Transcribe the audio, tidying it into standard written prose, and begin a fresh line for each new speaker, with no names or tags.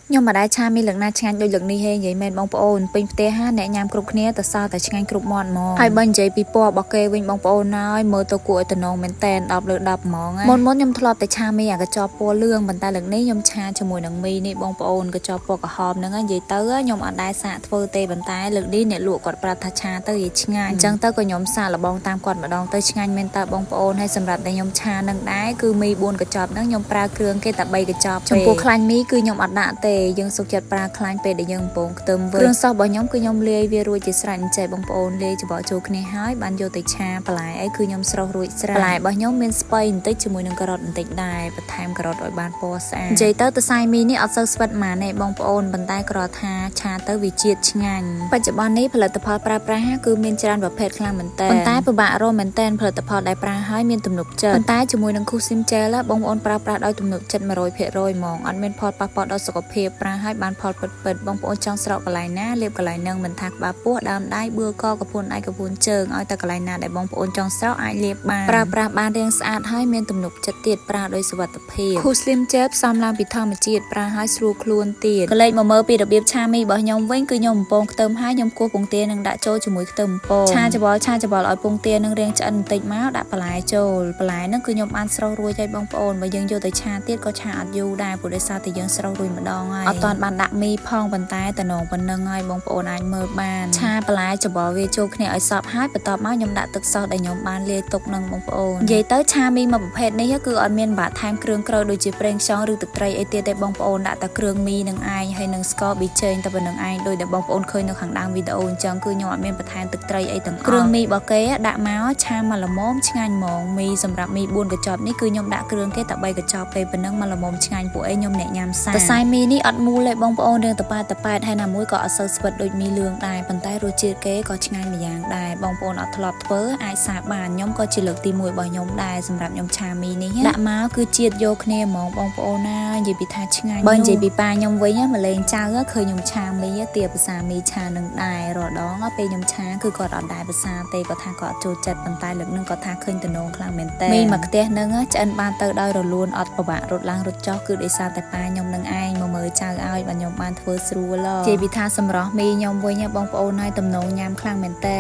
ខ្ញុំមិនដែរឆាមីលឹកណាឆ្ងាញ់ដូចលឹកនេះហេនិយាយមែនបងប្អូនពេញផ្ទះហាអ្នកញ៉ាំគ្រប់គ្នាទៅសល់តែឆ្ងាញ់គ្រប់មាត់ហ្មងហើយបើនិយាយពីពណ៌របស់គេវិញបងប្អូនណាយមើលទៅគួរឲ្យតំណងមែនតែន10 លើ 10ហ្មងមុនខ្ញុំធ្លាប់តែឆាមីអាកញ្ចប់ពណ៌លឿងប៉ុន្តែលឹកនេះខ្ញុំឆាជាមួយនឹងមីនេះបងប្អូនកញ្ចប់ពណ៌ក្រហមហ្នឹងនិយាយទៅខ្ញុំអត់ដែរសាកធ្វើទេប៉ុន្តែលឹកនេះអ្នកលក់គាត់ប្រាប់ថាឆាទៅវាឆ្ងាញ់អញ្ចឹងទៅក៏ខ្ញុំសាកល្បងតាមគាត់ម្ដងទៅឆ្ងាញ់មែនតើបងប្អូនហើយសម្រាប់តែខ្ញុំឆានឹងដែរគឺមី4កញ្ចប់ហ្នឹងខ្ញុំប្រើគ្រឿងគេតែ3កញ្ចប់ចំពោះខ្លាញ់មីគឺខ្ញុំអត់ដាក់ទេយើងសុខចិត្តប្រើខ្លាញ់ពេលដែលយើងកំពុងខ្ទឹមវិញគ្រឿងសោះរបស់ខ្ញុំគឺខ្ញុំលាយវារួចជាស្រេចចេះបងប្អូនលាយច្បកចូលគ្នាហើយបានយកទៅឆាបន្លែអីគឺខ្ញុំស្រុះរួចស្រេចបន្លែរបស់ខ្ញុំមានស្ពៃបន្តិចជាមួយនឹងការ៉ុតបន្តិចដែរបន្ថែមការ៉ុតឲ្យបានពណ៌ស្អាតនិយាយទៅសរសៃមីនេះអត់សូវស្វិតហ្មងទេបងប្អូនប៉ុន្តែគ្រាន់ថាឆាទៅវាជាតិឆ្ងាញ់បច្ចុប្បន្ននេះផលិតផលប្រើប្រាស់គឺមានច្រើនប្រភេទខ្លាំងមែនតើប៉ុន្តែពិបាករកមែនតើផលិតផលដែលប្រើហើយមានទំនុកចិត្តប៉ុន្តែជាមួយនឹង Kusim Gel បងប្អូនប្រើប្រាស់ដោយទំនុកចិត្ត 100% ហ្មងអត់មានផលប៉ះពាល់ដល់សុខភាពប្រើហើយបានផលពិតៗបងប្អូនចង់ស្រកកន្លែងណាលេបកន្លែងហ្នឹងមិនថាក្បាលពោះដើមដៃបឿកកពួនដៃកពួនជើងឲ្យតែកន្លែងណាដែលបងប្អូនចង់ស្រកអាចលេបបានប្រើប្រាស់បានរាងស្អាតហើយមានទំនុកចិត្តទៀតប្រើដោយសុវត្ថិភាព Kusim Gel ផ្សំឡើងពីធម្មជាតិប្រើហើយស្រួលខ្លួនទៀតក៏លេចមកមើលពីរបៀបឆាមីរបស់ខ្ញុំវិញគឺខ្ញុំបំពងខ្ទឹមហើយខ្ញុំគោះពងទានឹងដាក់ចូលជាមួយខ្ទឹមបំពងឆាច្បល់ឲ្យពងទានឹងរាងឆ្អិនបន្តិចមកដាក់បន្លែចូលបន្លែហ្នឹងគឺខ្ញុំបានស្រុះរួចហើយបងប្អូនបើយើងយកទៅឆាទៀតក៏ឆាអត់យូរដែរព្រោះដោយសារតែយើងស្រុះរួចម្ដងហើយអត់ទាន់បានដាក់មីផងប៉ុន្តែតំណងប៉ុណ្្នឹងហើយបងប្អូនអាចមើលបានឆាបន្លែច្បល់វាចូលគ្នាឲ្យសព្វហើយបន្ទាប់មកខ្ញុំដាក់ទឹកសោសដែលខ្ញុំបានលាយទុកនឹងបងប្អូននិយាយទៅឆាមីមួយប្រភេទនេះគឺអត់មានបាក់ថែមគ្រឿងក្រូចដូចជាប្រេងខ្យងឬទឹកត្រីអីទៀតទេបងប្អូនដាក់តែគ្រឿងមីនឹងឯងហើយនឹងស្ករប៊ីចេងតែប៉ុណ្្នឹងឯងដោយដែលបងប្អូនឃើញនៅខាងដើមវីដេអូអញ្ចឹងគឺខ្ញុំអត់មានបន្ថែមទឹកត្រីអីទាំងអស់គ្រឿងមីរបស់គេដាក់មកឆាមកល្មមឆ្ងាញ់ហ្មងមីសម្រាប់មី4កញ្ចប់នេះគឺខ្ញុំដាក់គ្រឿងគេតែ3កញ្ចប់ពេលប៉ុណ្ណឹងមកល្មមឆ្ងាញ់ពួកអីខ្ញុំអ្នកញ៉ាំសាសៃមីនេះអត់មូលទេបងប្អូនរឿងតប៉ែតហើយណាមួយក៏អត់សូវស្វិតដូចមីលឿងដែរប៉ុន្តែរសជាតិគេក៏ឆ្ងាញ់ម្យ៉ាងដែរបងប្អូនអត់ធ្លាប់ធ្វើអាចសាកបានខ្ញុំក៏ជាលើកទី1របស់ខ្ញុំដែរសម្រាប់ខ្ញុំឆាមីនេះដាក់មកគឺជាតិយកគ្នាហ្មងបងប្អូនណានិយាយពីថាឆ្ងាញ់បើនិយាយពីប៉ាខ្ញុំវិញមកលេងចៅឃើញខ្ញុំឆាមីទាភាសាមីឆានឹងដែររដងពេលខ្ញុំឆាគឺគាត់អត់ដែរភាសាទេគាត់ថាគាត់ចូលចិត្តប៉ុន្តែលើកនឹងគាត់ថាឃើញតំណងខ្លាំងមែនតើមីមកផ្ទះនឹងឆ្អិនបានទៅដោយរលូនអត់ពិបាករត់ឡើងរត់ចុះគឺដោយសារតែប៉ាខ្ញុំនឹងឯងមកមើលចៅឲ្យបាទខ្ញុំបានធ្វើស្រួលនិយាយពីថាសម្រស់មីខ្ញុំវិញបងប្អូនហើយតំណងញ៉ាំខ្លាំងមែនតើ